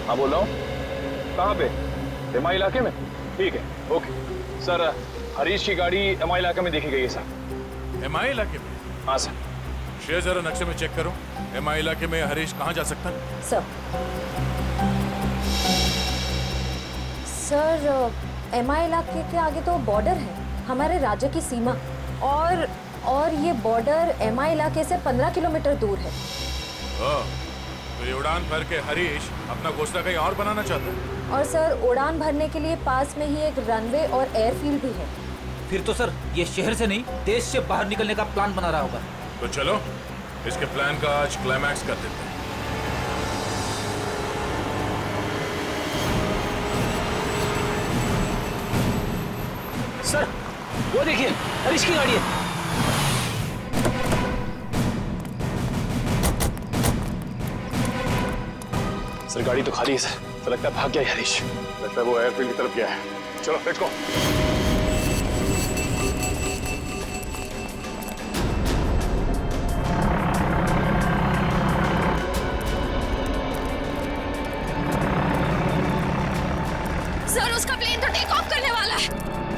हाँ बोल रहा हूँ। कहाँ पे? एमआई इलाके में? ठीक है, ओके सर। हरीश की गाड़ी एमआई इलाके में देखी गई है सर। एमआई इलाके में? हाँ सर। शेर जरा नक्शे में चेक करो, एमआई इलाके में हरीश कहाँ जा सकता है? सर एमआई इलाके के आगे तो बॉर्डर है, हमारे राज्य की सीमा, और ये बॉर्डर एमआई इलाके से 15 किलोमीटर दूर है। तो ये उड़ान भर के हरीश अपना घोंसला कहीं और बनाना चाहता है? और सर उड़ान भरने के लिए पास में ही एक रनवे और एयरफील्ड भी है। फिर तो सर ये शहर से नहीं, देश से बाहर निकलने का प्लान बना रहा होगा। तो चलो इसके प्लान का आज क्लाइमैक्स कर देते हैं। सर वो देखिए, हरीश की गाड़ी है। सर गाड़ी तो खाली है सर, तो लगता है भाग गया है हरीश। लगता है वो एयरफील्ड की तरफ गया है। चलो लेट्स गो। सर उसका प्लेन तो टेक ऑफ करने वाला है।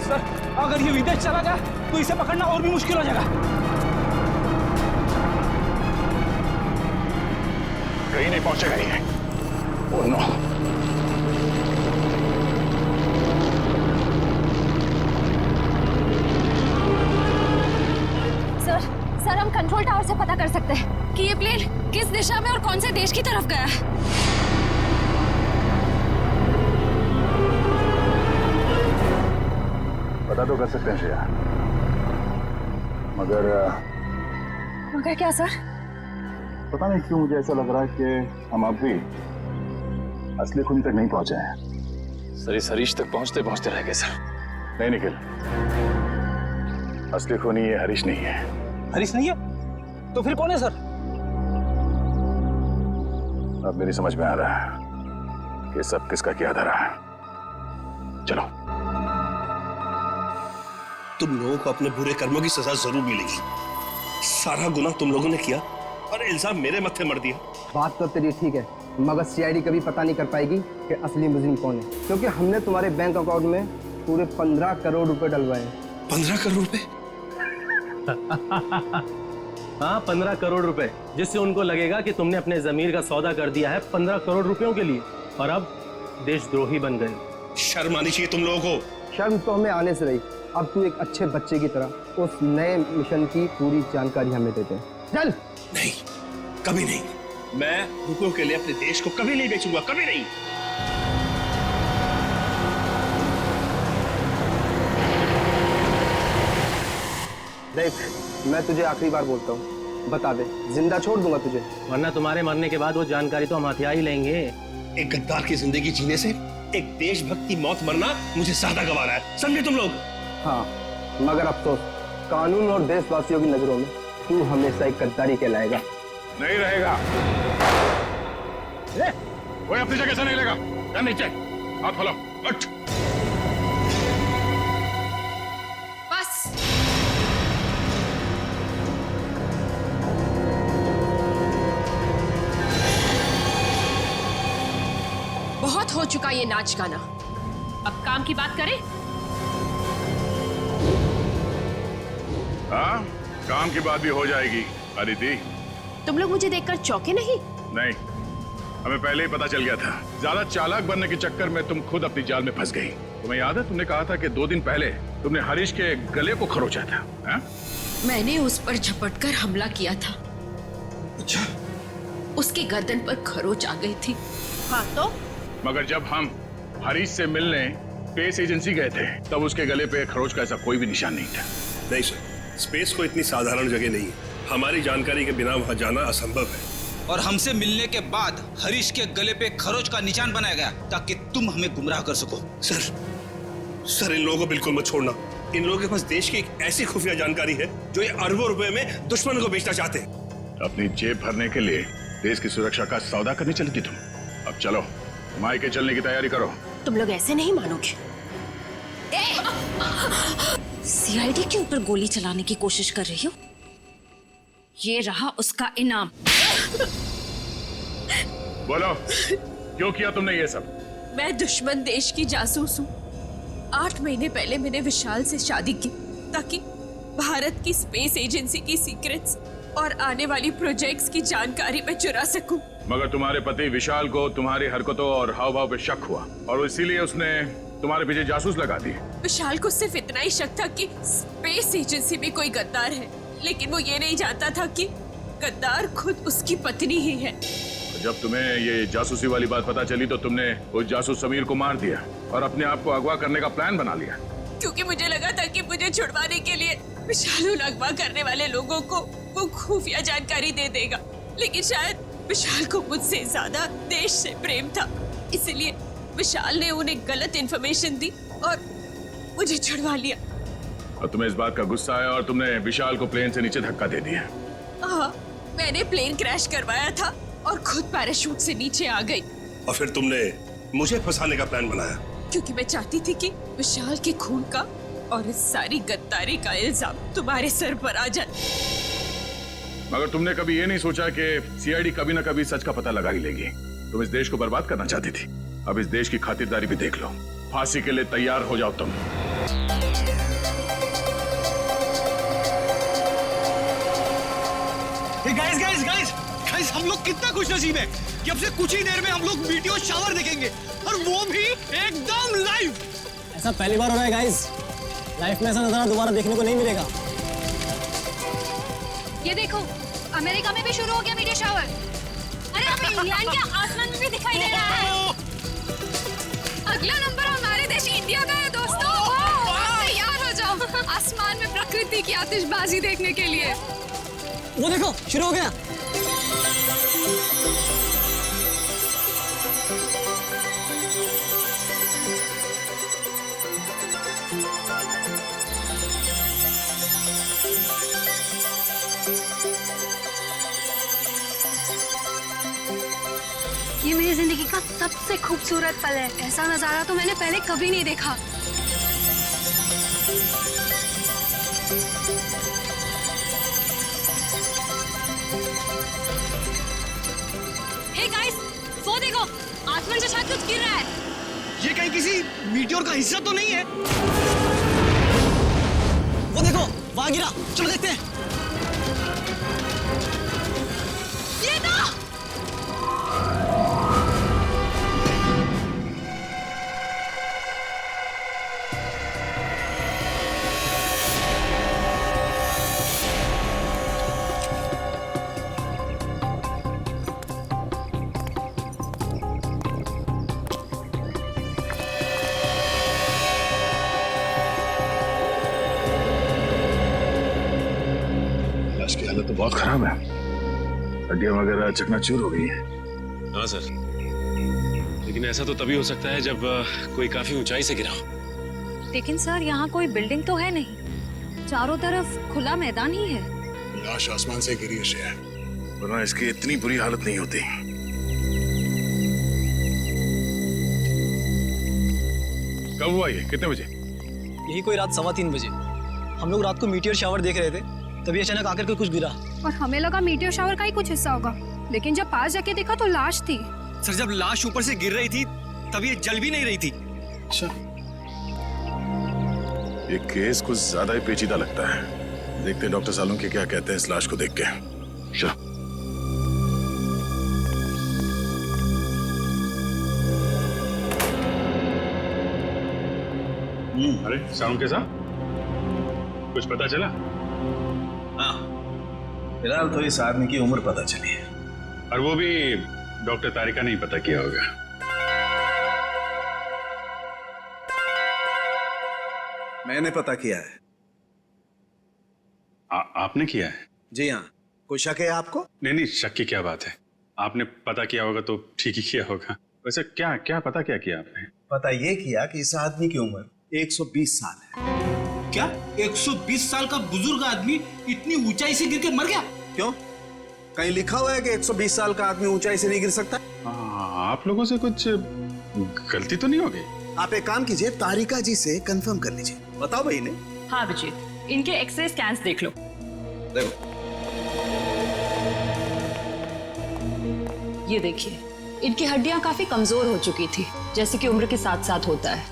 सर अगर ये विदेश चला गया तो इसे पकड़ना और भी मुश्किल हो जाएगा। कहीं नहीं पहुंचेगा ये। Oh no. सर हम कंट्रोल टावर से पता कर सकते हैं कि ये प्लेन किस दिशा में और कौन से देश की तरफ गया है। पता तो कर सकते हैं श्रेया, मगर क्या सर? पता नहीं क्यों मुझे ऐसा लग रहा है कि हम अब भी असली खून तक नहीं पहुंचे हैं। सर इस हरीश तक पहुंचते पहुंचते रह गए सर। नहीं निखिल, असली खूनी ये हरीश नहीं है। हरीश नहीं है तो फिर कौन है सर? अब मेरी समझ में आ रहा है कि सब किसका क्या धरा है। चलो। तुम लोगों को अपने बुरे कर्मों की सजा जरूर मिलेगी। सारा गुनाह तुम लोगों ने किया और इल्जाम मेरे मत्थे मर दिया। बात तो तेरी ठीक है, मगर सीआईडी कभी पता नहीं कर पाएगी कि असली मुजरिम कौन है, क्योंकि हमने तुम्हारे बैंक अकाउंट में पूरे 15 करोड़ रुपए डलवाए। 15 करोड़ रुपए? हाँ 15 करोड़ रुपए, जिससे उनको लगेगा कि तुमने अपने जमीर का सौदा कर दिया है 15 करोड़ रुपयों के लिए, और अब देशद्रोही बन गए। शर्म आनी चाहिए तुम लोगों को। शर्म तो हमें आने से रही। अब तू एक अच्छे बच्चे की तरह उस नए मिशन की पूरी जानकारी हमें दे दे। चल। नहीं, कभी नहीं। मैं रुपयों के लिए अपने देश को कभी नहीं बेचूंगा, कभी नहीं। देख, मैं तुझे आखिरी बार बोलता हूँ, बता दे, जिंदा छोड़ दूंगा तुझे, वरना तुम्हारे मरने के बाद वो जानकारी तो हम हथिया ही लेंगे। एक गद्दार की जिंदगी जीने से एक देशभक्त की मौत मरना मुझे ज्यादा गवारा है, समझे तुम लोग? हाँ, मगर अफसोस, कानून और देशवासियों की नजरों में तू हमेशा एक गद्दारी कहलाएगा। नहीं रहेगा। कोई अपनी जगह से नहीं लेगा। क्या नीचे हाथ खोलो। उठ। बस। बहुत हो चुका ये नाच गाना, अब काम की बात करें। हाँ, काम की बात भी हो जाएगी। अदिति, तुम लोग मुझे देखकर चौंके नहीं? नहीं, हमें पहले ही पता चल गया था। ज्यादा चालाक बनने के चक्कर में तुम खुद अपनी जाल में फंस गई। तुम्हें याद है, तुमने कहा था कि 2 दिन पहले तुमने हरीश के गले को खरोचा था। हा? मैंने उस पर झपटकर हमला किया था। अच्छा? उसके गर्दन पर खरोच आ गई थी। हाँ तो? मगर जब हम हरीश से मिलने स्पेस एजेंसी गए थे, तब उसके गले पे खरोच का ऐसा कोई भी निशान नहीं था। नहीं सर, स्पेस को इतनी साधारण जगह नहीं है। हमारी जानकारी के बिना वहां जाना असंभव है। और हमसे मिलने के बाद हरीश के गले पे खरोच का निशान बनाया गया ताकि तुम हमें गुमराह कर सको। सर इन लोगों को बिल्कुल मत छोड़ना। इन लोगों के पास देश की एक ऐसी खुफिया जानकारी है जो ये अरबों रुपए में दुश्मन को बेचना चाहते हैं। अपनी जेब भरने के लिए देश की सुरक्षा का सौदा करने चली थी तुम। अब चलो, मायके चलने की तैयारी करो। तुम लोग ऐसे नहीं मानोगे। सीआईडी के ऊपर गोली चलाने की कोशिश कर रही हो? ये रहा उसका इनाम। बोलो, क्यों किया तुमने ये सब? मैं दुश्मन देश की जासूस हूँ। 8 महीने पहले मैंने विशाल से शादी की ताकि भारत की स्पेस एजेंसी की सीक्रेट्स और आने वाली प्रोजेक्ट्स की जानकारी मैं चुरा सकूं। मगर तुम्हारे पति विशाल को तुम्हारी हरकतों और हाव भाव पे शक हुआ और इसीलिए उसने तुम्हारे पीछे जासूस लगा दिए। विशाल को सिर्फ इतना ही शक था कि स्पेस एजेंसी में कोई गद्दार है, लेकिन वो ये नहीं जानता था कि गद्दार खुद उसकी पत्नी ही है। जब तुम्हें ये जासूसी वाली बात पता चली तो तुमने उस जासूस समीर को मार दिया और अपने आप को अगवा करने का प्लान बना लिया। क्योंकि मुझे लगा था कि मुझे छुड़वाने के लिए विशाल उन अगवा करने वाले लोगों को वो खुफिया जानकारी दे देगा, लेकिन शायद विशाल को मुझसे ज्यादा देश से प्रेम था, इसलिए विशाल ने उन्हें गलत इन्फॉर्मेशन दी और मुझे छुड़वा लिया। और तुम्हें इस बात का गुस्सा आया और तुमने विशाल को प्लेन से नीचे धक्का दे दिया। हाँ, मैंने प्लेन क्रैश करवाया था और खुद पैराशूट से नीचे आ गई। और फिर तुमने मुझे फंसाने का प्लान बनाया? क्योंकि मैं चाहती थी कि विशाल के खून का और इस सारी गद्दारी का इल्जाम तुम्हारे सर पर आ जाए। मगर तुमने कभी ये नहीं सोचा कि सीआईडी कभी ना कभी सच का पता लगा ही लेगी। तुम इस देश को बर्बाद करना चाहती थी, अब इस देश की खातिरदारी भी देख लो। फांसी के लिए तैयार हो जाओ तुम। गाइस, हम लोग कितना खुशनसीब है कि अब से कुछ ही देर में हम लोग मीटियोर शावर देखेंगे, और वो भी एकदम लाइव। ऐसा पहली बार हो रहा है गाइस, लाइफ में ऐसा नजारा दोबारा देखने को नहीं मिलेगा। ये देखो, अमेरिका में भी शुरू हो गया मीडिया शावर। अरे हमें इंग्लैंड के आसमान में भी दिखाई दे रहा है। अगला नंबर हमारे देश इंडिया का है दोस्तों। तैयार हो जाओ आसमान में प्रकृति की आतिशबाजी देखने के लिए। वो देखो, शुरू हो गया। ये मेरी जिंदगी का सबसे खूबसूरत पल है। ऐसा नजारा तो मैंने पहले कभी नहीं देखा। हे गाइस, वो देखो, आसमान से शायद कुछ गिर रहा है। ये कहीं किसी मीटियोर का हिस्सा तो नहीं है? वो देखो, वहां गिरा। चलो देखते हैं। ये तो की हालत तो बहुत खराब है, हड्डियां वगैरह चकनाचूर हो गई है। हाँ सर, लेकिन ऐसा तो तभी हो सकता है जब कोई काफी ऊंचाई से गिरा हो। लेकिन सर, यहाँ कोई बिल्डिंग तो है नहीं, चारों तरफ खुला मैदान ही है। लाश आसमान से गिरी है, वरना इसकी इतनी बुरी हालत नहीं होती। कब हुआ ये? कितने बजे? यही कोई रात 3:15 बजे। हम लोग रात को मीटियोर शावर देख रहे थे, तभी अचानक आकर के कुछ गिरा। और हमें लगा मीटियोर शावर का ही कुछ हिस्सा होगा, लेकिन जब पास जाके देखा तो लाश थी। सर, जब लाश ऊपर से गिर रही थी तब ये जल भी नहीं रही थी। अच्छा, ये केस कुछ ज्यादा ही पेचीदा लगता है। देखते हैं डॉक्टर सालुंके क्या कहते हैं इस लाश को देख के। चलो। अरे सालुंके साहब, कुछ पता चला? हाँ, फिलहाल तो इस आदमी की उम्र पता चली है, और वो भी डॉक्टर तारिका नहीं पता किया होगा। मैंने पता किया है। आपने किया है? जी हाँ। कोई शक है आपको? नहीं, शक की क्या बात है, आपने पता किया होगा तो ठीक ही किया होगा। वैसे क्या क्या पता क्या किया आपने? पता ये किया कि इस आदमी की उम्र 120 साल है। क्या 120 साल का बुजुर्ग आदमी इतनी ऊंचाई से गिर के मर गया? क्यों? कहीं लिखा हुआ है कि 120 साल का आदमी ऊंचाई से नहीं गिर सकता? आप लोगों से कुछ गलती तो नहीं हो गई? आप एक काम कीजिए, तारिका जी से कंफर्म कर लीजिए। बताओ भाई ने। हाँ अभिजीत, इनके एक्सरे स्कैन्स देख लो। देखो, ये देखिए, इनकी हड्डियां काफी कमजोर हो चुकी थी, जैसे कि उम्र के साथ साथ होता है।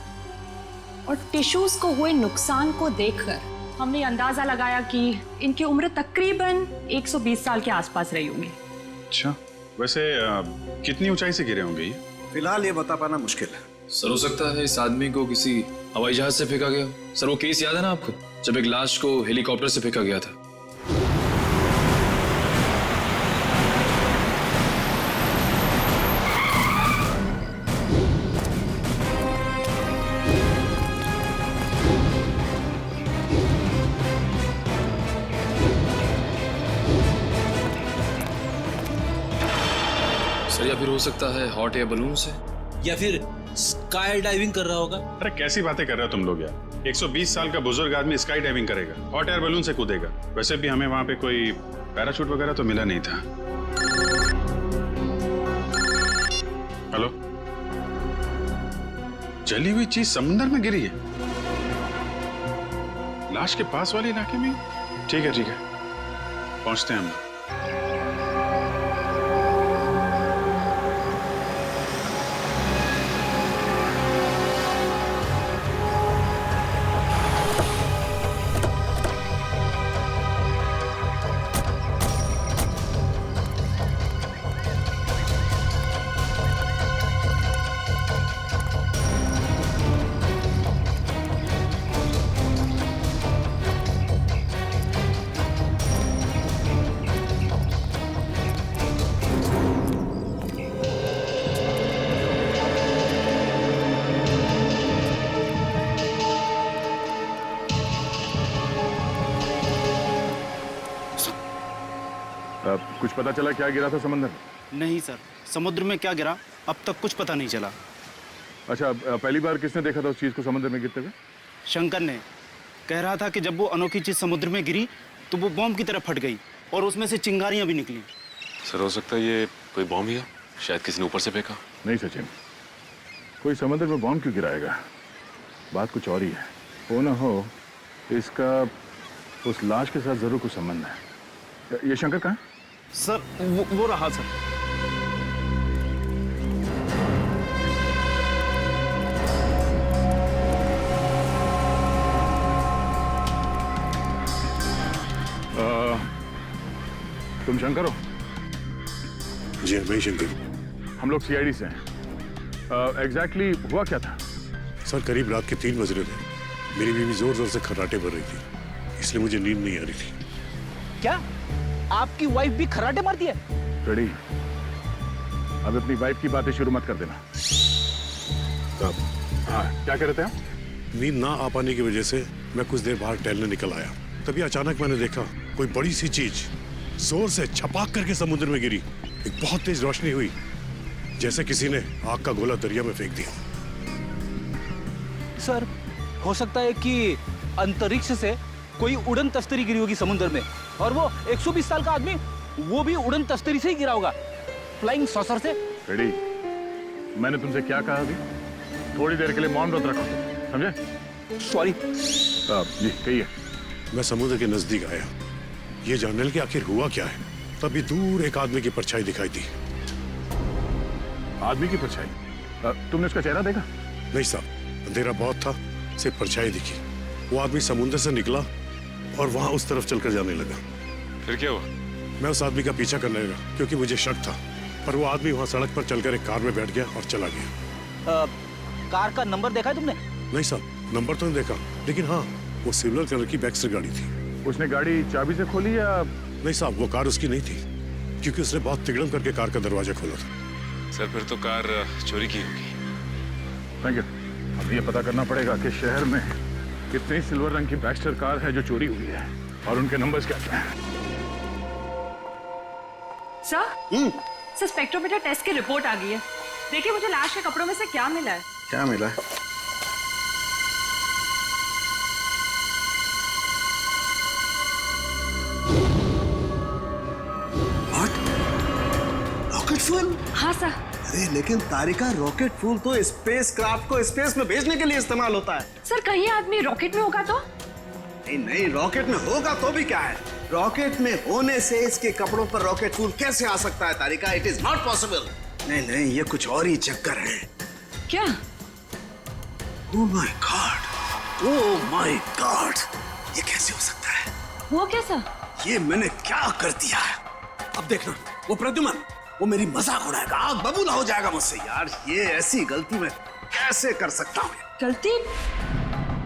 और टिश्यूज को हुए नुकसान को देखकर हमने अंदाजा लगाया कि इनकी उम्र तकरीबन 120 साल के आसपास रही होगी। अच्छा, वैसे कितनी ऊंचाई से गिरे होंगे ये? फिलहाल ये बता पाना मुश्किल है। सर हो सकता है इस आदमी को किसी हवाई जहाज से फेंका गया। सर वो केस याद है ना आपको, जब एक लाश को हेलीकॉप्टर से फेंका गया था? सर या फिर हो सकता है हॉट एयर बलून से, या फिर स्काई डाइविंग कर रहा होगा। अरे कैसी बातें कर रहे हो तुम लोग यार, 120 साल का बुजुर्ग आदमी स्काई डाइविंग करेगा, हॉट एयर बलून से कूदेगा? वैसे भी हमें वहां पे कोई पैराशूट वगैरह तो मिला नहीं था। हेलो, जली हुई चीज समुद्र में गिरी है, लाश के पास वाले इलाके में? ठीक है पहुंचते हैं हम। कुछ पता चला क्या गिरा था समुद्र में? नहीं सर, समुद्र में क्या गिरा अब तक कुछ पता नहीं चला। अच्छा, पहली बार किसने देखा था उस चीज को समुद्र में गिरते हुए? शंकर ने। कह रहा था कि जब वो अनोखी चीज समुद्र में गिरी तो वो बॉम्ब की तरह फट गई और उसमें से चिंगारियां भी निकली। सर हो सकता है ये कोई बॉम्ब ही हो, शायद किसी ने ऊपर से फेंका। नहीं सचिन, कोई समुद्र में बॉम्ब क्यों गिराएगा? बात कुछ और ही है। हो ना हो इसका उस लाश के साथ जरूर कुछ संबंध है। ये शंकर कहाँ है? सर वो रहा सर। तुम शंकर हो? जी मैं शंकर हूँ। हम लोग सीआईडी से हैं। एग्जैक्टली हुआ क्या था? सर करीब रात के 3 बज रहे थे, मेरी बीवी जोर जोर से खर्राटे भर रही थी, इसलिए मुझे नींद नहीं आ रही थी। क्या आपकी वाइफ भी खर्राटे मारती है? रेडी, अब अपनी वाइफ की बातें शुरू मत कर देना। हाँ, क्या कह रहे थे आप? नींद ना आ पाने की वजह से मैं कुछ देर बाहर टहलने निकल आया, तभी अचानक मैंने देखा कोई बड़ी सी चीज जोर से छपाक करके समुद्र में गिरी। एक बहुत तेज रोशनी हुई, जैसे किसी ने आग का गोला दरिया में फेंक दिया। सर हो सकता है कि अंतरिक्ष से कोई उड़न तस्तरी गिरी होगी समुद्र में, और वो 120 साल का आदमी वो भी उड़न तस्तरी से ही गिरा होगा, फ्लाइंग सॉसर से। रेडी, मैंने तुमसे क्या कहा अभी? थोड़ी देर के लिए मौन व्रत रखो, समझे? सॉरी। जी कहिए। मैं समुद्र के नजदीक आया, ये जानने कि आखिर हुआ क्या है। तभी दूर एक आदमी की परछाई दिखाई दी। आदमी की परछाई? तुमने उसका चेहरा देखा? नहीं साहब, अंधेरा बहुत था, सिर्फ परछाई दिखी। वो आदमी समुद्र से निकला और वहां उस तरफ चलकर जाने लगा। फिर क्या हुआ? मैं उस आदमी का पीछा करने लगा क्योंकि मुझे शक था, पर वो आदमी वहां सड़क पर चलकर एक कार में बैठ गया और चला गया। कार का नंबर देखा है तुमने? नहीं साहब, नंबर तो नहीं देखा, लेकिन हाँ वो सिल्वर कलर की बैक्स्टर गाड़ी थी। उसने गाड़ी चाबी से खोली या? नहीं साहब, वो कार उसकी नहीं थी, क्योंकि उसने बहुत तिगड़म करके कार का दरवाजा खोला था। सर फिर तो कार चोरी की होगी। Thank you. अब ये पता करना पड़ेगा कि शहर में कितनी सिल्वर रंग की बैक्स्टर कार है जो चोरी हुई है और उनके नंबर्स क्या क्या हैं। सर स्पेक्ट्रोमीटर टेस्ट की रिपोर्ट आ गई है। देखिए मुझे लाश के कपड़ों में से क्या मिला है। क्या मिला है? Rocket fuel? हाँ सर। अरे लेकिन तारिका, रॉकेट फ्यूल तो स्पेस क्राफ्ट को स्पेस में भेजने के लिए इस्तेमाल होता है। सर कहीं आदमी रॉकेट में होगा तो? नहीं, रॉकेट में होगा तो भी क्या है, रॉकेट में होने से इसके कपड़ों पर रॉकेट फ्यूल कैसे आ सकता है Tarika? It is not possible. नहीं नहीं, ये कुछ और ही चक्कर है। क्या? Oh my God, oh my God, ये कैसे हो सकता है? वो कैसा? ये मैंने क्या कर दिया? अब देखना, वो प्रद्युमन, वो मेरी मजाक उड़ाएगा, आग बबूला हो जाएगा मुझसे। यार ये ऐसी गलती मैं कैसे कर सकता हूँ? गलती?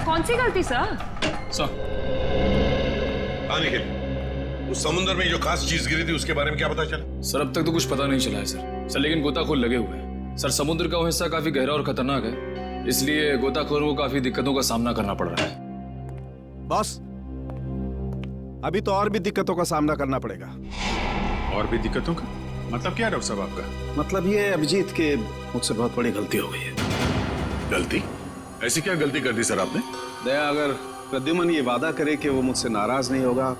कौन सी गलती सर? आने के लिए उस समुद्र में जो खास चीज गिरी थी उसके बारे में क्या पता चला? सर अब तक तो कुछ पता नहीं चला है सर लेकिन गोताखोर लगे हुए हैं सर। समुद्र का वो हिस्सा काफी गहरा और खतरनाक है, इसलिए गोताखोरों को काफी दिक्कतों का सामना करना पड़ रहा है। बॉस, अभी तो और भी दिक्कतों का सामना करना पड़ेगा। और भी दिक्कतों का मतलब क्या डॉक्टर साहब आपका? मतलब ये अभिजीत के मुझसे बहुत बड़ी गलती हो गई है। गलती? ऐसी क्या गलती कर दी सर आपने? दया, अगर प्रद्युमन ये वादा करे कि वो मुझसे नाराज नहीं होगा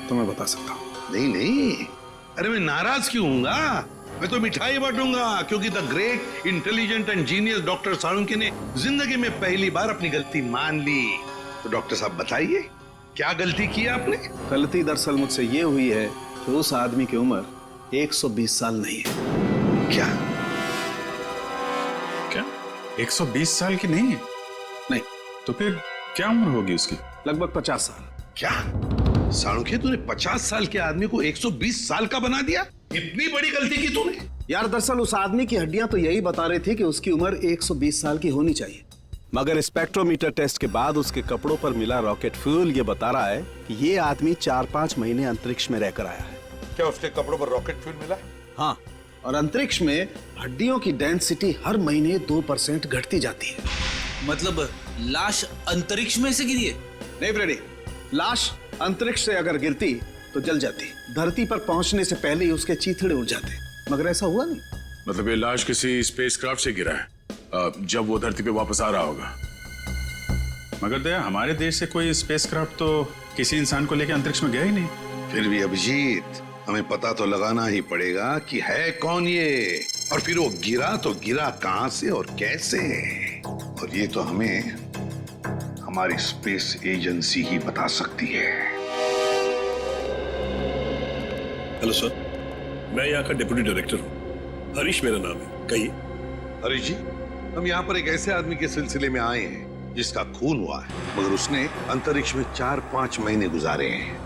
तो मैं बता सकता हूँ। नहीं नहीं, अरे मैं नाराज क्यों हूँगा? मैं तो मिठाई बांटूंगा, क्योंकि the great intelligent and genius doctor Salunkhe ने जिंदगी में पहली बार अपनी गलती मान ली। तो डॉक्टर साहब बताइए, क्या गलती की आपने? गलती दरअसल मुझसे ये हुई है कि उस आदमी की उम्र 120 साल नहीं है। क्या 120 साल की नहीं है? नहीं। तो फिर क्या उम्र होगी उसकी? लगभग 50 साल। क्या साळुंखे, तूने 50 साल के आदमी को 120 साल का बना दिया? इतनी बड़ी गलती की तूने? यार दरअसल उस आदमी की हड्डियां तो यही बता रही थी कि उसकी उम्र 120 साल की होनी चाहिए, मगर स्पेक्ट्रोमीटर टेस्ट के बाद उसके कपड़ों पर मिला रॉकेट फ्यूल ये बता रहा है कि ये आदमी 4-5 महीने अंतरिक्ष में रहकर आया है। क्या उसके कपड़ों पर रॉकेट फ्यूल मिला? हाँ, और अंतरिक्ष में हड्डियों की डेंसिटी हर महीने 2% घटती जाती है। मतलब लाश अंतरिक्ष में से गिरी है? नहीं फ्रेडी, लाश अंतरिक्ष से अगर गिरती तो जल जाती, धरती पर पहुंचने से पहले ही उसके चीथड़े उड़ जाते, मगर ऐसा हुआ नहीं। मतलब ये लाश किसी स्पेसक्राफ्ट से गिरा है जब वो धरती पे वापस आ रहा होगा। मगर दया, हमारे देश से कोई स्पेसक्राफ्ट तो किसी इंसान को लेकर अंतरिक्ष में गया ही नहीं। फिर भी अभिजीत, हमें पता तो लगाना ही पड़ेगा कि है कौन ये, और फिर वो गिरा तो गिरा कहां से और कैसे, और ये तो हमें हमारी स्पेस एजेंसी ही बता सकती है। हेलो सर, मैं यहाँ का डिप्टी डायरेक्टर हूँ, हरीश मेरा नाम है। कहिए। हरीश जी, हम यहाँ पर एक ऐसे आदमी के सिलसिले में आए हैं जिसका खून हुआ है, मगर उसने अंतरिक्ष में 4-5 महीने गुजारे हैं।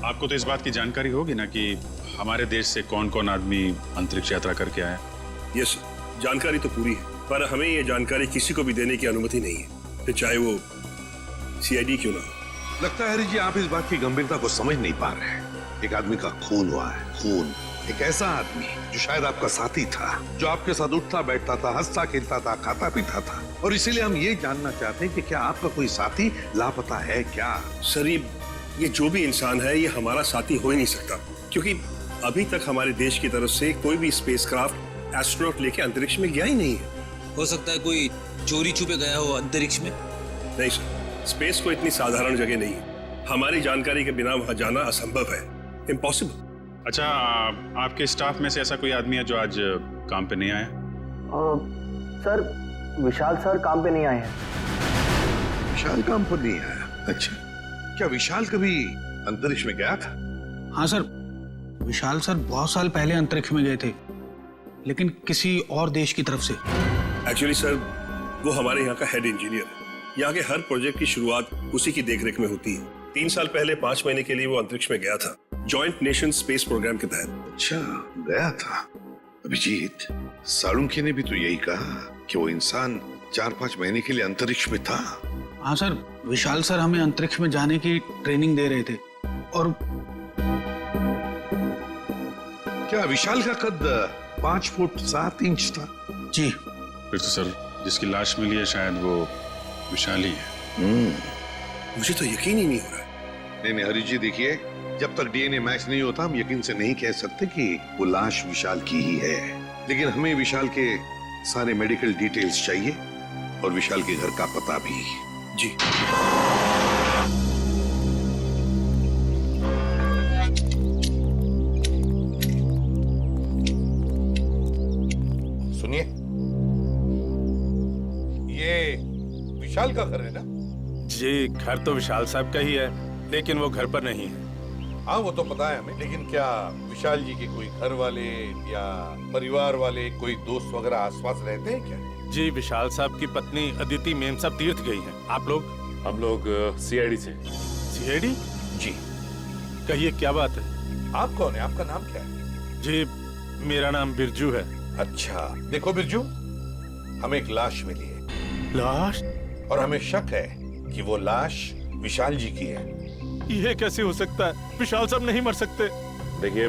आपको तो इस बात की जानकारी होगी ना कि हमारे देश से कौन कौन आदमी अंतरिक्ष यात्रा करके आया? यस, जानकारी तो पूरी है, पर हमें ये जानकारी किसी को भी देने की अनुमति नहीं है, फिर चाहे वो सीआईडी क्यों ना हो। लगता है हरीश जी, आप इस बात की गंभीरता को समझ नहीं पा रहे हैं। एक आदमी का खून हुआ है, खून। एक ऐसा आदमी जो शायद आपका साथी था, जो आपके साथ उठता बैठता था, हंसता खेलता था, खाता पीता था, और इसीलिए हम ये जानना चाहते हैं कि क्या आपका कोई साथी लापता है क्या? सर, ये जो भी इंसान है ये हमारा साथी हो ही नहीं सकता, क्योंकि अभी तक हमारे देश की तरफ से कोई भी स्पेसक्राफ्ट एस्ट्रोनॉट लेके अंतरिक्ष में गया ही नहीं है। हो सकता है कोई चोरी छुपे गया हो अंतरिक्ष में। नहीं सर, स्पेस को इतनी साधारण जगह नहीं है, हमारी जानकारी के बिना वहां जाना असंभव है, इम्पॉसिबल। अच्छा, आपके स्टाफ में से ऐसा कोई आदमी है जो आज काम पे नहीं आया? सर, विशाल सर काम पे नहीं आए हैं। विशाल काम पर नहीं आया? अच्छा, क्या विशाल कभी अंतरिक्ष में गया था? हाँ सर, विशाल सर बहुत साल पहले अंतरिक्ष में गए थे, लेकिन किसी और देश की तरफ से। एक्चुअली सर, वो हमारे यहाँ का हेड इंजीनियर है। यहाँ के हर प्रोजेक्ट की शुरुआत उसी की देखरेख में होती है। 3 साल पहले 5 महीने के लिए वो अंतरिक्ष में गया था, जॉइंट नेशन स्पेस प्रोग्राम के तहत। अच्छा, गया था। अभिजीत, साळुंखे ने भी तो यही कहा कि वो इंसान 4-5 महीने के लिए अंतरिक्ष में था। हाँ सर, विशाल सर हमें अंतरिक्ष में जाने की ट्रेनिंग दे रहे थे। और क्या विशाल का कद 5 फुट 7 इंच था? जी। फिर तो सर जिसकी लाश मिली है शायद वो विशाल ही है। मुझे तो यकीन ही नहीं हो रहा। नहीं हरीश जी, देखिए, जब तक डीएनए मैच नहीं होता हम यकीन से नहीं कह सकते कि वो लाश विशाल की ही है, लेकिन हमें विशाल के सारे मेडिकल डिटेल्स चाहिए और विशाल के घर का पता भी। जी। सुनिए, ये विशाल का घर है ना? जी, घर तो विशाल साहब का ही है, लेकिन वो घर पर नहीं है। हाँ वो तो पता है हमें, लेकिन क्या विशाल जी के कोई घर वाले या परिवार वाले, कोई दोस्त वगैरह आसपास रहते हैं क्या? जी, विशाल साहब की पत्नी अदिति मेम साहब तीर्थ गई हैं। आप लोग? हम लोग सीआईडी से। सीआईडी? जी। कहिए क्या बात है? आप कौन है? आपका नाम क्या है? जी, मेरा नाम बिरजू है। अच्छा, देखो बिरजू, हमें एक लाश मिली है। लाश? और हमें शक है कि वो लाश विशाल जी की है। ये कैसे हो सकता है? विशाल साहब नहीं मर सकते। देखिए,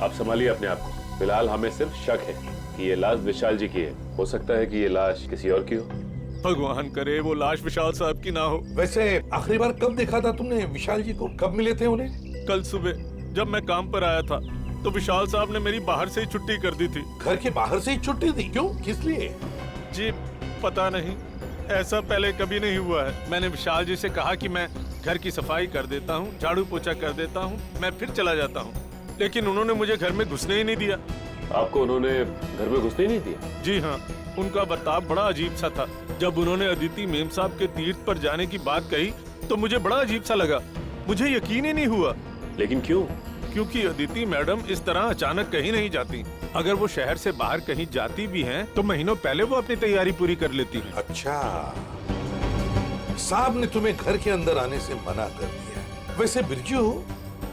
आप संभालिए अपने आप को। फिलहाल हमें सिर्फ शक है कि ये लाश विशाल जी की है। हो सकता है कि ये लाश किसी और की हो। भगवान करे वो लाश विशाल साहब की ना हो। वैसे आखिरी बार कब देखा था तुमने विशाल जी को? कब मिले थे उन्हें? कल सुबह जब मैं काम पर आया था तो विशाल साहब ने मेरी बाहर से ही छुट्टी कर दी थी। घर के बाहर से ही छुट्टी दी? क्यों? किस लिए? जी पता नहीं, ऐसा पहले कभी नहीं हुआ है। मैंने विशाल जी से कहा कि मैं घर की सफाई कर देता हूँ, झाड़ू पोछा कर देता हूँ, मैं फिर चला जाता हूँ, लेकिन उन्होंने मुझे घर में घुसने ही नहीं दिया। आपको उन्होंने घर में घुसने ही नहीं दिया? जी हाँ, उनका बर्ताव बड़ा अजीब सा था। जब उन्होंने अदिति मेम साहब के तीर्थ पर जाने की बात कही तो मुझे बड़ा अजीब सा लगा। मुझे यकीन ही नहीं हुआ। लेकिन क्यों? क्योंकि अदिति मैडम इस तरह अचानक कहीं नहीं जाती। अगर वो शहर से बाहर कहीं जाती भी हैं, तो महीनों पहले वो अपनी तैयारी पूरी कर लेती हैं। अच्छा, साहब ने तुम्हें घर के अंदर आने से मना कर दिया। वैसे बिरजू,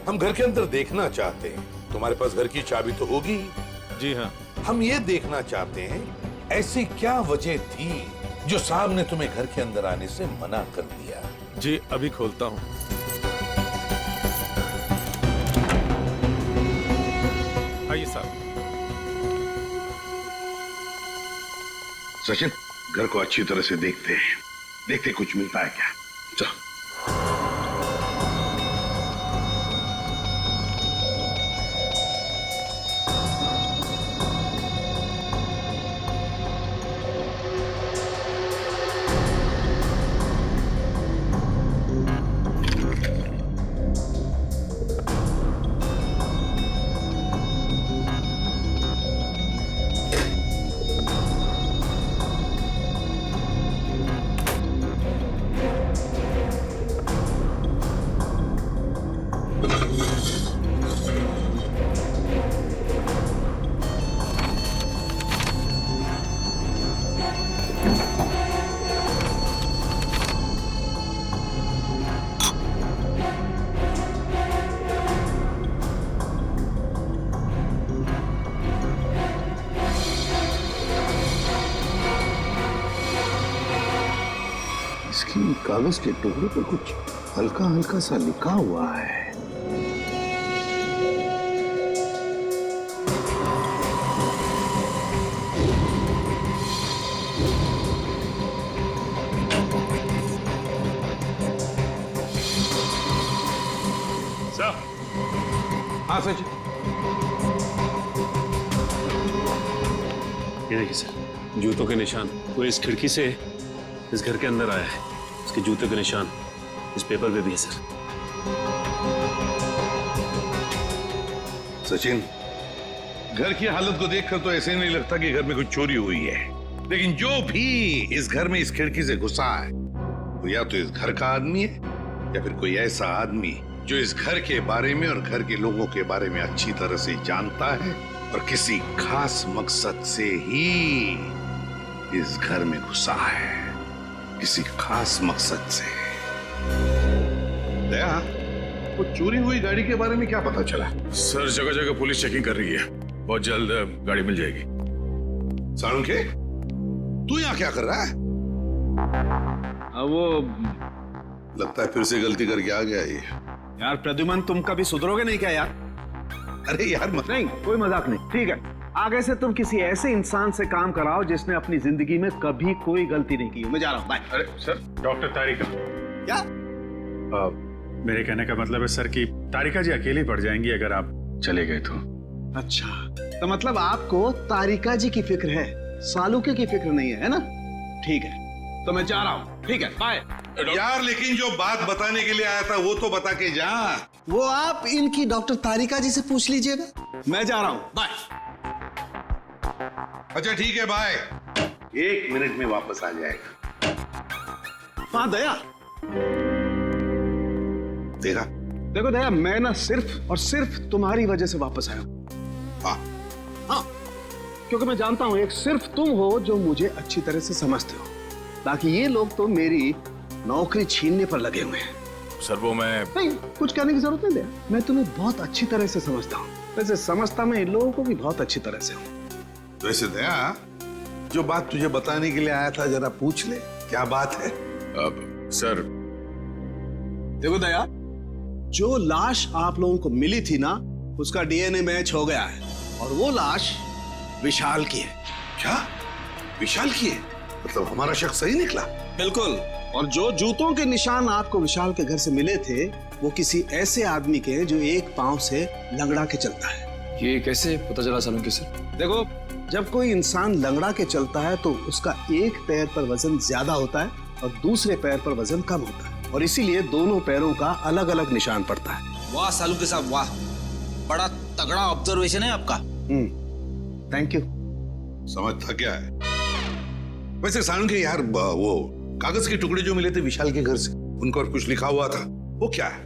हम घर के अंदर देखना चाहते हैं। तुम्हारे पास घर की चाबी तो होगी? जी हाँ। हम ये देखना चाहते हैं ऐसी क्या वजह थी जो साहब ने तुम्हें घर के अंदर आने से मना कर दिया। जी अभी खोलता हूँ। आइए साहब। सचिन, घर को अच्छी तरह से देखते हैं, देखते कुछ मिलता है क्या। चलो। कागज के टुकड़े पर कुछ हल्का हल्का सा लिखा हुआ है। सर। हाँ सच। ये देखिए सर, जूतों के निशान। वो इस खिड़की से इस घर के अंदर आया है। इसके जूते के निशान इस पेपर पे भी है सर। सचिन, घर की हालत को देखकर तो ऐसे नहीं लगता कि घर में कुछ चोरी हुई है, लेकिन जो भी इस घर में इस खिड़की से घुसा है तो या तो इस घर का आदमी है या फिर कोई ऐसा आदमी जो इस घर के बारे में और घर के लोगों के बारे में अच्छी तरह से जानता है और किसी खास मकसद से ही इस घर में घुसा है, किसी खास मकसद से। दया, वो चोरी हुई गाड़ी के बारे में क्या पता चला? सर, जगह जगह पुलिस चेकिंग कर रही है, बहुत जल्द गाड़ी मिल जाएगी। साळुंखे, तू यहाँ क्या कर रहा है? वो लगता है फिर से गलती करके आ गया ये। यार प्रद्युमन, तुम कभी सुधरोगे नहीं क्या यार? अरे यार मत। नहीं, कोई मजाक नहीं। ठीक है, आगे से तुम किसी ऐसे इंसान से काम कराओ जिसने अपनी जिंदगी में कभी कोई गलती नहीं की। मैं जा रहा हूँ, बाय। अरे सर, डॉक्टर तारिका। क्या? मेरे कहने का मतलब है सर कि तारिका जी अकेली पड़ जाएंगी अगर आप चले गए तो। अच्छा, तो मतलब आपको तारिका जी की फिक्र है, सालुके की फिक्र नहीं है ना? ठीक है, तो मैं जा रहा हूँ। ठीक है, बाय। यार लेकिन जो बात बताने के लिए आया था वो तो बता के जा। वो आप इनकी डॉक्टर तारिका जी से पूछ लीजिएगा। मैं जा रहा हूँ, बाय। अच्छा ठीक है, बाय। 1 मिनट में वापस आ जाएगा। हाँ दया। देखा, देखो दया, मैं ना सिर्फ और सिर्फ तुम्हारी वजह से वापस आया हूं। हाँ, क्योंकि मैं जानता हूं एक सिर्फ तुम हो जो मुझे अच्छी तरह से समझते हो। बाकी ये लोग तो मेरी नौकरी छीनने पर लगे हुए हैं। सर वो मैं नहीं, कुछ कहने की जरूरत नहीं दया, मैं तुम्हें बहुत अच्छी तरह से समझता हूँ। वैसे समझता मैं इन लोगों को भी बहुत अच्छी तरह से हूँ। वैसे दया, जो बात तुझे बताने के लिए आया था जरा पूछ ले, क्या बात है? सर देखो दया, जो लाश आप लोगों को मिली थी ना, उसका डीएनए मैच हो गया है और वो लाश विशाल की है। क्या? विशाल की है? मतलब हमारा शक सही निकला? बिल्कुल। और जो जूतों के निशान आपको विशाल के घर से मिले थे, वो किसी ऐसे आदमी के हैं जो एक पांव से लंगड़ा के चलता है। ये कैसे पता चला सालुंके सर? देखो, जब कोई इंसान लंगड़ा के चलता है तो उसका एक पैर पर वजन ज्यादा होता है और दूसरे पैर पर वजन कम होता है, और इसीलिए दोनों पैरों का अलग अलग निशान पड़ता है। वाह सालुंके साहब, वाह, बड़ा तगड़ा ऑब्जर्वेशन है आपका। Thank you. समझ था क्या है? वैसे सालुंके यार, वो कागज के टुकड़े जो मिले थे विशाल के घर से, उन पर कुछ लिखा हुआ था, वो क्या है?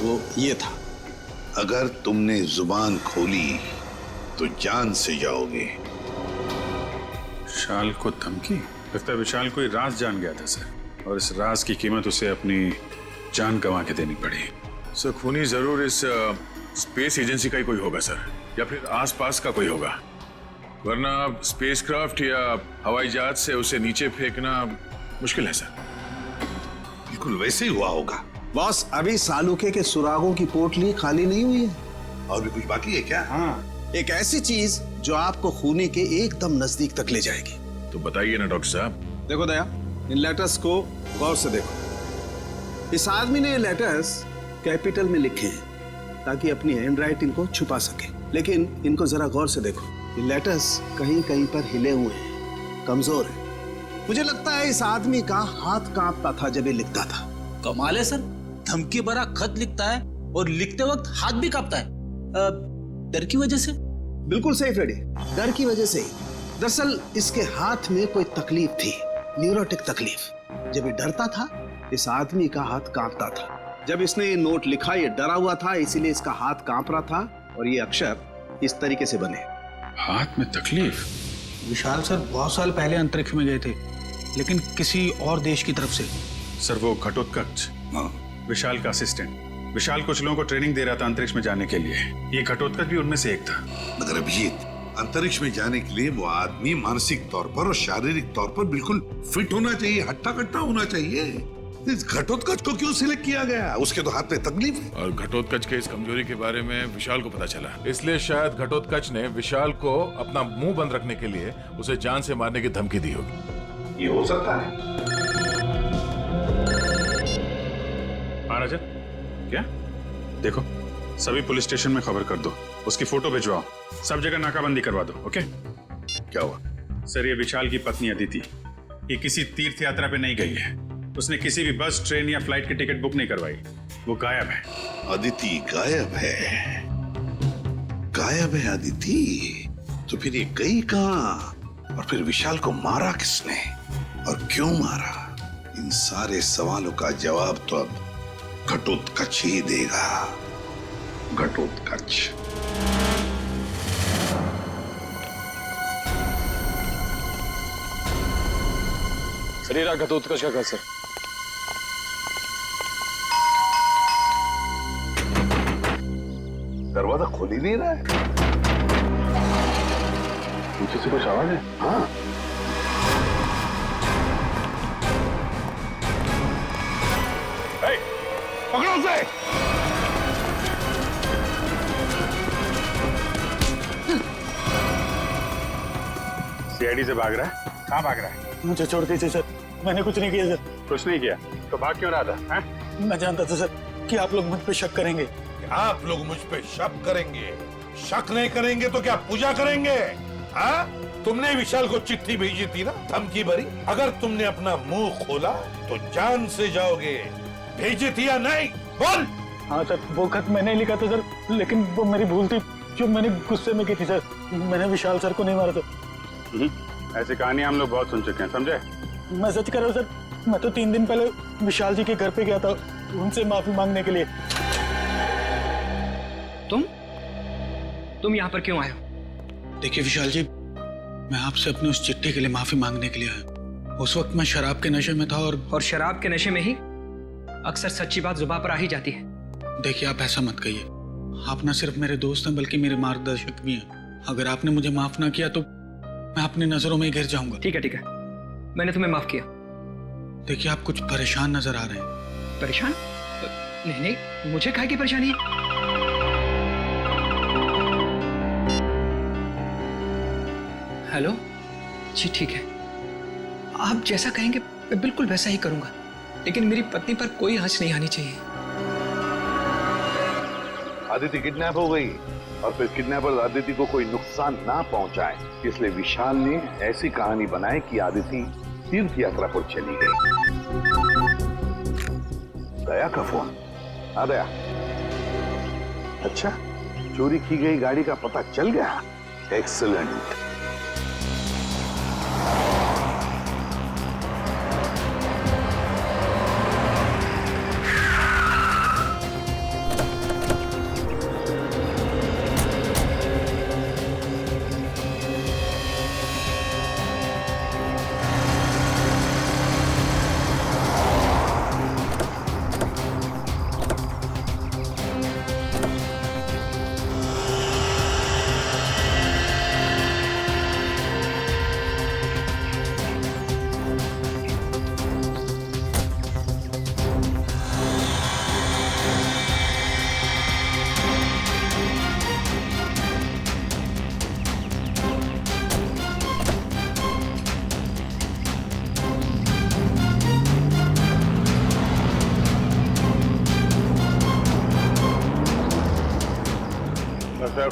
वो ये था, अगर तुमने जुबान खोली तो जान से जाओगे। विशाल को धमकी? लगता है विशाल कोई राज जान गया था सर, और इस राज की कीमत उसे अपनी जान गंवा के देनी पड़ी। सर खूनी जरूर इस स्पेस एजेंसी का ही कोई होगा सर, या फिर आसपास का कोई होगा, वरना स्पेसक्राफ्ट या हवाई जहाज से उसे नीचे फेंकना मुश्किल है सर। बिल्कुल वैसे ही हुआ होगा। बॉस, अभी सालुके के सुरागों की पोटली खाली नहीं हुई है। और भी कुछ बाकी है क्या? हाँ, एक ऐसी चीज जो आपको खूनी के एकदम नजदीक तक ले जाएगी। तो बताइए ना डॉक्टर साहब। देखो दया, इन लेटर्स को गौर से देखो। इस आदमी ने ये लेटर्स कैपिटल में लिखे हैं ताकि अपनी हैंडराइटिंग को छुपा सके, लेकिन इनको जरा गौर से देखो। ये लेटर्स कहीं कहीं पर हिले हुए हैं, कमजोर है। मुझे लगता है इस आदमी का हाथ कांपता था जब ये लिखता था। कमाल है सर, धमकी भरा खत लिखता है और लिखते वक्त हाथ भी कांपता है। डर की वजह से? बिल्कुल सही फ्रेडी, डर की वजह से ही। दरअसल इसके हाथ में कोई तकलीफ थी, न्यूरोटिक तकलीफ। जब ये डरता था, इस आदमी का हाथ कांपता था। जब इसने ये नोट लिखा, ये डरा हुआ था, इसीलिए इसका हाथ कांप रहा था और ये अक्षर इस तरीके से बने। हाथ में तकलीफ? विशाल सर बहुत साल पहले अंतरिक्ष में गए थे, लेकिन किसी और देश की तरफ से। सर वो घटोत्कच, विशाल का असिस्टेंट। विशाल कुछ लोगों को ट्रेनिंग दे रहा था अंतरिक्ष में जाने के लिए। ये घटोत्कच भी उनमें से एक था। मगर अभिजीत, अंतरिक्ष में जाने के लिए वो आदमी मानसिक तौर पर और शारीरिक तौर पर बिल्कुल फिट होना चाहिए, हट्टा कट्टा होना चाहिए। इस घटोत्कच को क्यों सिलेक्ट किया गया? उसके तो हाथ में तकलीफ है। और घटोत्कच के इस कमजोरी के बारे में विशाल को पता चला, इसलिए शायद घटोत्कच ने विशाल को अपना मुंह बंद रखने के लिए उसे जान से मारने की धमकी दी होगी। ये हो सकता है। महाराजन, क्या? देखो, सभी पुलिस स्टेशन में खबर कर दो, उसकी फोटो भिजवाओ, सब जगह नाकाबंदी करवा दो। ओके? क्या हुआ? सर ये विशाल की पत्नी अदिति, ये किसी तीर्थ यात्रा पे नहीं गई है। उसने किसी भी बस, ट्रेन या फ्लाइट की टिकट बुक नहीं करवाई। वो गायब है। अदिति गायब है? गायब है अदिति? तो फिर ये गई कहाँ? और फिर विशाल को मारा किसने और क्यों मारा? इन सारे सवालों का जवाब तो अब घटोत्कच ही देगा। घटोत्कच। सर ये घटोत्कच का घर सर। दरवाजा खोल ही नहीं रहा है। पीछे से कुछ आवाज है? हाँ। पकड़ो उसे! सीआईडी से भाग रहा है? कहाँ भाग रहा है? मुझे छोड़ दीजिए सर, मैंने कुछ नहीं किया सर। कुछ नहीं किया तो भाग क्यों रहा था? हैं? मैं जानता था सर कि आप लोग मुझ पे शक करेंगे। आप लोग मुझ पे शक करेंगे? शक नहीं करेंगे तो क्या पूजा करेंगे? हाँ? तुमने विशाल को चिट्ठी भेजी थी ना, धमकी भरी। अगर तुमने अपना मुंह खोला तो जान से जाओगे। भेजी थी या नहीं? बोल। हाँ सर, वो खत मैंने लिखा था सर, लेकिन वो मेरी भूल थी जो मैंने गुस्से में की थी सर। मैंने विशाल सर को नहीं मारा था। ऐसी कहानी हम लोग बहुत सुन चुके हैं, समझे? मैं सच कर रहा हूँ सर, मैं तो 3 दिन पहले विशाल जी के घर पे गया था उनसे माफी मांगने के लिए। तुम यहाँ पर क्यों आए हो? देखिए विशाल जी, मैं आपसे अपनी उस चिट्ठी के लिए माफी मांगने के लिए आया। उस वक्त मैं शराब के नशे में था और शराब के नशे में ही अक्सर सच्ची बात जुबान पर आ ही जाती है। देखिए आप ऐसा मत कहिए, आप न सिर्फ मेरे दोस्त हैं बल्कि मेरे मार्गदर्शक भी हैं। अगर आपने मुझे माफ ना किया तो मैं अपनी नजरों में ही गिर जाऊंगा। ठीक है, मैंने तुम्हें माफ किया। देखिए आप कुछ परेशान नजर आ रहे हैं। परेशान? नहीं, मुझे काहे की परेशानी है? हेलो जी, ठीक है, आप जैसा कहेंगे मैं बिल्कुल वैसा ही करूंगा, लेकिन मेरी पत्नी पर कोई आंच नहीं आनी चाहिए। आदिति किडनैप हो गई और फिर किडनैपर आदिति को कोई नुकसान ना पहुंचाए, इसलिए विशाल ने ऐसी कहानी बनाई कि आदिति तीर्थ यात्रा पर चली गई। दया का फोन आ गया। अच्छा, चोरी की गई गाड़ी का पता चल गया। एक्सीलेंट।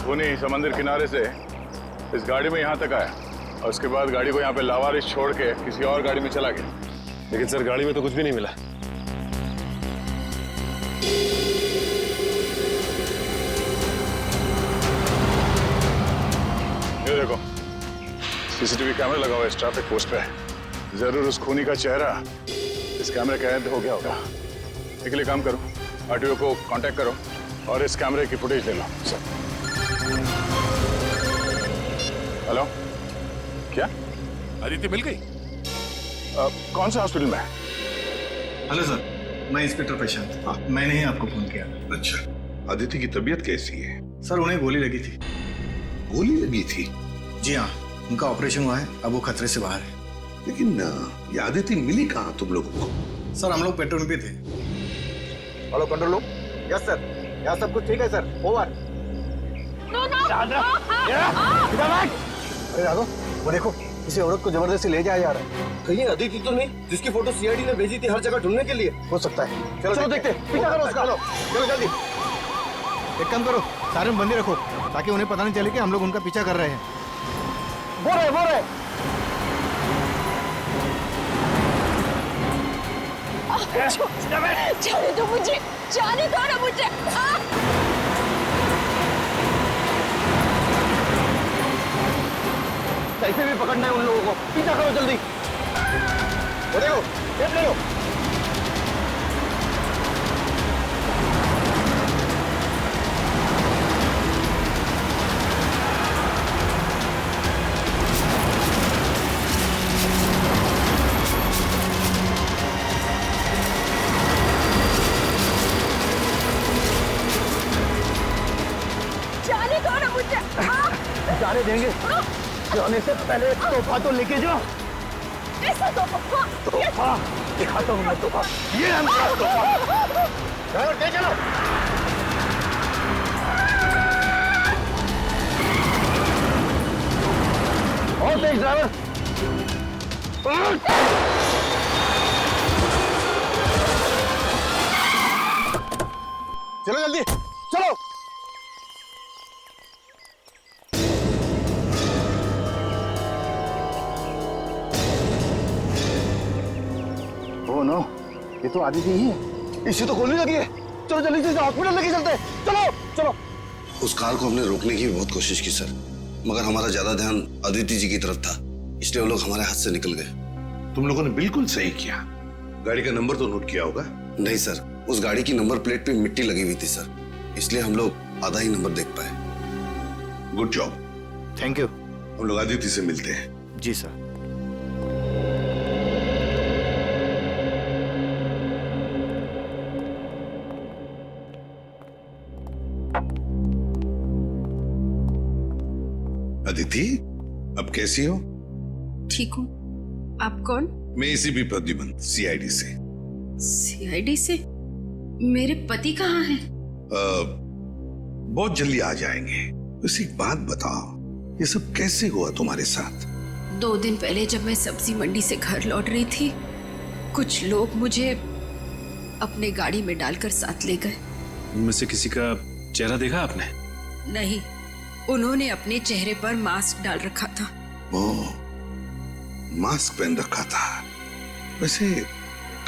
खूनी समंदर किनारे से इस गाड़ी में यहाँ तक आया और उसके बाद गाड़ी को यहाँ पे लावारिस छोड़ के किसी और गाड़ी में चला गया। लेकिन सर गाड़ी में तो कुछ भी नहीं मिला। ये देखो, सीसीटीवी कैमरा लगा हुआ है इस ट्रैफिक पोस्ट पे। जरूर उस खूनी का चेहरा इस कैमरे कैद हो गया होगा। एक लिए काम करो, आरटीओ को कांटेक्ट करो और इस कैमरे की फुटेज ले लो। सर हेलो, क्या अदिति मिल गई? कौन सा हॉस्पिटल में? हेलो सर, मैं इंस्पेक्टर प्रशांत। हाँ, मैंने ही आपको फोन किया। अच्छा, अदिति की तबीयत कैसी है? सर उन्हें गोली लगी थी। गोली लगी थी? जी हाँ, उनका ऑपरेशन हुआ है, अब वो खतरे से बाहर है। लेकिन ये अदिति मिली कहाँ तुम लोगों को? सर हम लोग पेट्रोल पे थे। Hello control room. Yes sir, यहाँ सब कुछ ठीक है सर। ओवर। अरे राघव, वो देखो, किसी औरत को जबरदस्ती ले जाया जा रहा है। कहीं अदिति तो नहीं जिसकी फोटो सीआईडी ने भेजी थी हर जगह ढूंढने के लिए? हो सकता है। चलो देखते हैं। पीछा करो उसका। चलो जल्दी। एक काम करो, सायरन बंद ही रखो ताकि उन्हें पता नहीं चले कि हम लोग उनका पीछा कर रहे हैं। बोल रहे। जाने दो मुझे, जाने दो ना मुझे। कैसे भी पकड़ना है उन लोगों को। पीछा करो जल्दी। वो देखो, टेप ले लो। जाने दो ना मुझे। जाने देंगे? जाने से पहले तोहफा तो लेके जाओ। ऐसा तोहफा दिखाता हूँ मैं तोहफा। ये है मेरा तोहफा। ड्राइवर तेज चलो। और तेज ड्राइवर। चलो जल्दी, चलो। नो, ये तो आदिति ही है। इसे तो गोली लगी है। चलो जल्दी से हॉस्पिटल लेके चलते हैं। चलो। उस कार को हमने रोकने की बहुत कोशिश की सर, मगर हमारा ज्यादा ध्यान अदिति जी की तरफ था, इसलिए वो लोग हमारे हाथ से निकल गए। तुम लोगों ने बिल्कुल सही किया। गाड़ी का नंबर तो नोट किया होगा? नहीं सर, उस गाड़ी की नंबर प्लेट पे मिट्टी लगी हुई थी सर, इसलिए हम लोग आधा ही नंबर देख पाए। Good job. Thank you. हम लोग आदित्य से मिलते हैं। जी सर। अदिति, अब कैसी हो? ठीक हूँ। आप कौन? मैं एसीपी प्रद्युमन, सीआईडी से। सीआईडी से? मेरे पति कहाँ हैं? बहुत जल्दी आ जाएंगे। बस एक बात बताओ, ये सब कैसे हुआ तुम्हारे साथ? 2 दिन पहले जब मैं सब्जी मंडी से घर लौट रही थी, कुछ लोग मुझे अपने गाड़ी में डालकर साथ ले गए। उनमें से किसी का चेहरा देखा आपने? नहीं, उन्होंने अपने चेहरे पर मास्क डाल रखा था। ओह, मास्क पहन रखा था। वैसे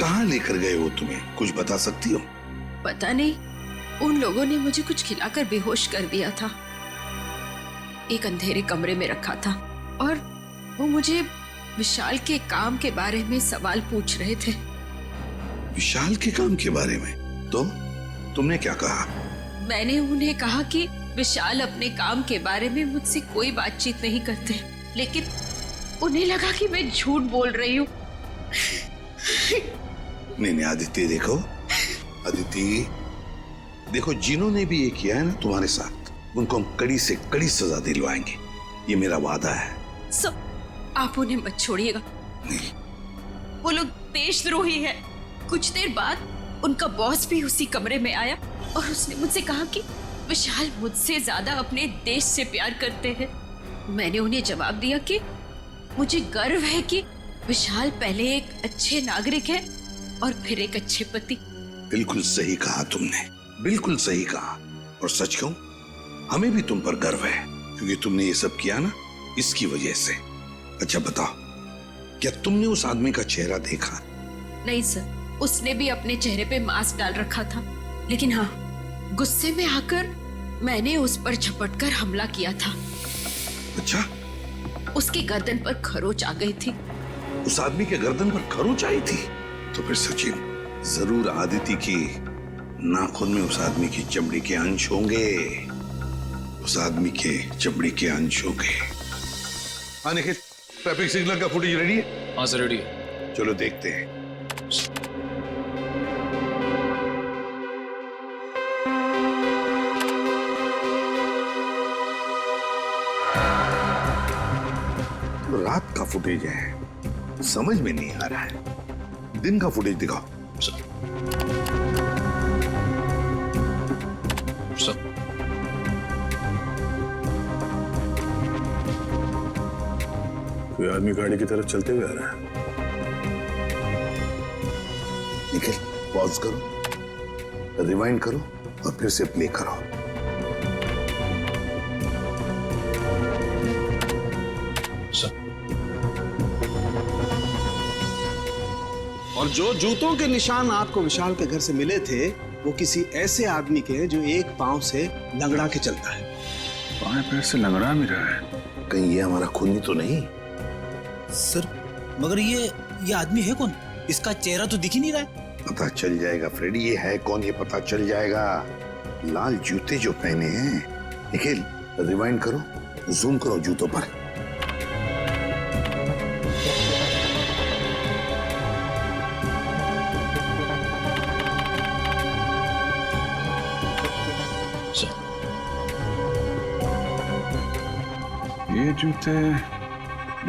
कहाँ लेकर गए वो तुम्हें, कुछ बता सकती हो? पता नहीं, उन लोगों ने मुझे कुछ खिलाकर बेहोश कर दिया था। एक अंधेरे कमरे में रखा था और वो मुझे विशाल के काम के बारे में सवाल पूछ रहे थे। विशाल के काम के बारे में? तो तुमने क्या कहा? मैंने उन्हें कहा कि विशाल अपने काम के बारे में मुझसे कोई बातचीत नहीं करते, लेकिन उन्हें लगा कि मैं झूठ बोल रही हूँ। नहीं आदित्य, देखो जिन्होंने भी ये किया है ना तुम्हारे साथ, उनको हम कड़ी से कड़ी सजा दिलवाएंगे, ये मेरा वादा है। आप उन्हें मत छोड़िएगा। वो लोग देशद्रोही है। कुछ देर बाद उनका बॉस भी उसी कमरे में आया और उसने मुझसे कहा कि विशाल मुझसे ज्यादा अपने देश से प्यार करते हैं। मैंने उन्हें जवाब दिया कि मुझे गर्व है कि विशाल पहले एक अच्छे नागरिक है और फिर एक अच्छे पति। बिल्कुल सही कहा तुमने, बिल्कुल सही कहा। और सच कहूं, हमें भी तुम पर गर्व है, क्योंकि तुमने ये सब किया ना इसकी वजह से। अच्छा बताओ, क्या तुमने उस आदमी का चेहरा देखा? नहीं सर, उसने भी अपने चेहरे पे मास्क डाल रखा था, लेकिन हाँ, गुस्से में आकर मैंने उस पर झपटकर हमला किया था। अच्छा? उसकी गर्दन पर खरोच आ गई थी। उस आदमी के गर्दन पर खरोच आई थी? तो फिर सचिन, जरूर आदिति की नाखून में उस आदमी की चमड़ी के अंश होंगे। उस आदमी के चमड़ी के अंश होंगे। हाँ निखिल, ट्रैफिक सिग्नल का फुटेज रेडी है? हाँ सर, रेडी है। चलो देखते हैं। तो रात का फुटेज है, समझ में नहीं आ रहा है। दिन का फुटेज दिखाओ। कोई आदमी गाड़ी की तरफ चलते हुए आ रहा है। निखिल, पॉज करो, रिवाइंड करो और फिर से प्ले करो। और जो जूतों के निशान आपको विशाल के घर से मिले थे, वो किसी ऐसे आदमी के हैं जो एक पांव से लंगड़ा के चलता है। बाएं पैर से लंगड़ा भी रहा है। कहीं ये हमारा खूनी तो नहीं? सर, मगर ये आदमी है कौन? इसका चेहरा तो दिख ही नहीं रहा है। पता चल जाएगा फ्रेडी, ये है कौन ये पता चल जाएगा। लाल जूते जो पहने हैं। निखिल, रिवाइंड करो, जूम करो जूतों पर।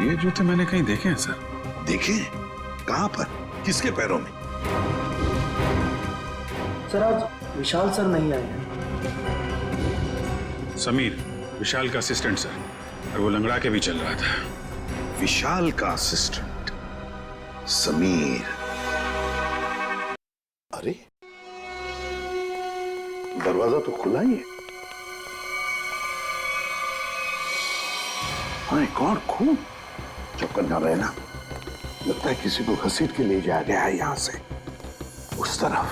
ये जूते मैंने कहीं देखे हैं सर। देखे? कहां पर? किसके पैरों में? सर, आज विशाल सर नहीं आए हैं। समीर, विशाल का असिस्टेंट सर, और वो लंगड़ा के भी चल रहा था। विशाल का असिस्टेंट समीर। अरे, दरवाजा तो खुला ही है। हाँ, कौन खून? चौकन ना रहना, लगता है किसी को घसीट के ले जाया गया है यहां से उस तरफ।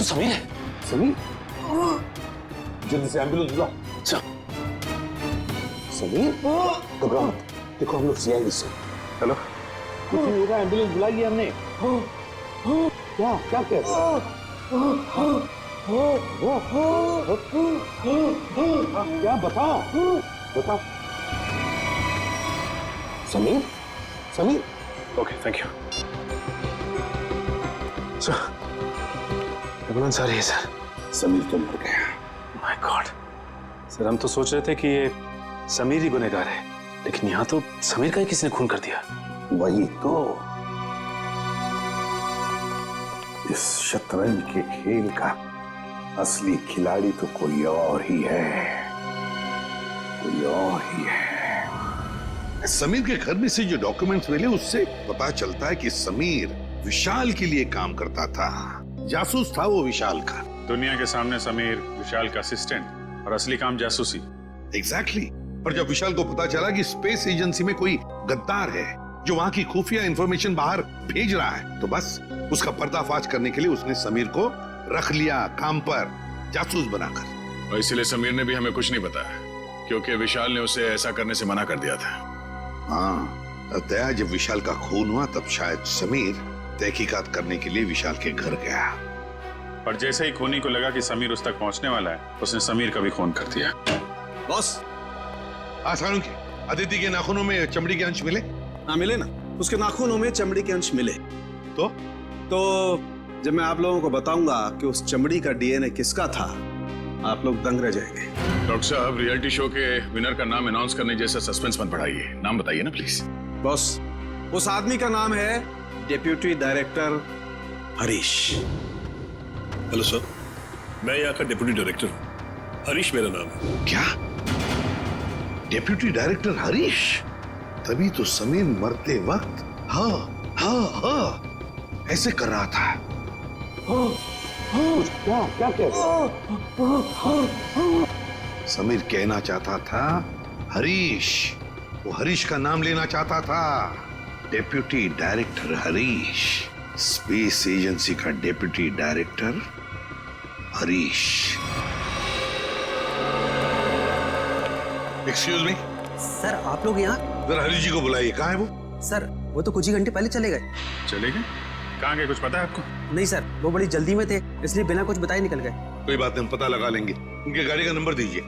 समीर है। समीर, जल्दी से एम्बुलेंस बुलाओ। समीर, घबराओ मत, देखो हम लोग सीआईडी से। हेलो, कुछ नहीं होगा, एम्बुलेंस बुला लिया हमने। क्या क्या कह रहे हो? क्या बताओ बताओ। Sameer, Sameer, okay thank you. Ambulance आ रही है सर। समीर तो मर गया। माय गॉड सर, हम तो सोच रहे थे कि ये समीर ही गुनहगार है, लेकिन यहाँ तो समीर का ही किसी ने खून कर दिया। वही तो, इस शतरंज के खेल का असली खिलाड़ी तो कोई और ही है, कोई और ही है। समीर के घर में से जो डॉक्यूमेंट्स मिले उससे पता चलता है कि समीर विशाल के लिए काम करता था, जासूस था वो विशाल का। दुनिया के सामने समीर विशाल का असिस्टेंट और असली काम जासूसी। एग्जैक्टली। और जब विशाल को पता चला कि स्पेस एजेंसी में कोई गद्दार है जो वहां की खुफिया इंफॉर्मेशन बाहर भेज रहा है, तो बस उसका पर्दाफाश करने के लिए उसने समीर को रख लिया काम पर, जासूस बनाकर। और इसीलिए समीर ने भी हमें कुछ नहीं बताया, क्योंकि विशाल ने उसे ऐसा करने से मना कर दिया था। हाँ, दया जब विशाल का खून हुआ तब शायद समीर तहकीकात करने के लिए विशाल के घर गया। पर जैसे ही खूनी को लगा कि समीर उस तक पहुंचने वाला है, उसने समीर का भी खून कर दिया। बॉस, आसानों की अदिति के नाखूनों में चमड़ी के अंश मिले? हाँ मिले ना, उसके नाखूनों में चमड़ी के अंश मिले। तो जब मैं आप लोगों को बताऊंगा कि उस चमड़ी का डीएनए किसका था, आप लोग दंग रह जाएंगे। डॉक्टर साहब, रियलिटी शो के विनर का नाम अनाउंस करने जैसा सस्पेंस मत बढ़ाइए, नाम बताइए ना प्लीज। बॉस, उस आदमी का नाम है deputy director Harish. Hello sir, मैं यहाँ का डिप्टी डायरेक्टर हूँ, हरीश मेरा नाम है। क्या डेप्यूटी डायरेक्टर हरीश? तभी तो समीर मरते वक्त हाँ हाँ हाँ ऐसे कर रहा था। क्या क्या कह रहे? समीर कहना चाहता था हरीश, वो हरीश का नाम लेना चाहता था। Deputy director Harish, space agency का deputy director Harish. Excuse me sir, आप लोग यहाँ? जरा हरीश जी को बुलाइए। कहाँ है वो? सर, वो तो कुछ ही घंटे पहले चले गए। चले गए? कहाँ गए, कुछ पता है आपको? नहीं सर, वो बड़ी जल्दी में थे, इसलिए बिना कुछ बताए निकल गए। कोई बात नहीं, हम पता लगा लेंगे। उनके गाड़ी का नंबर दीजिए।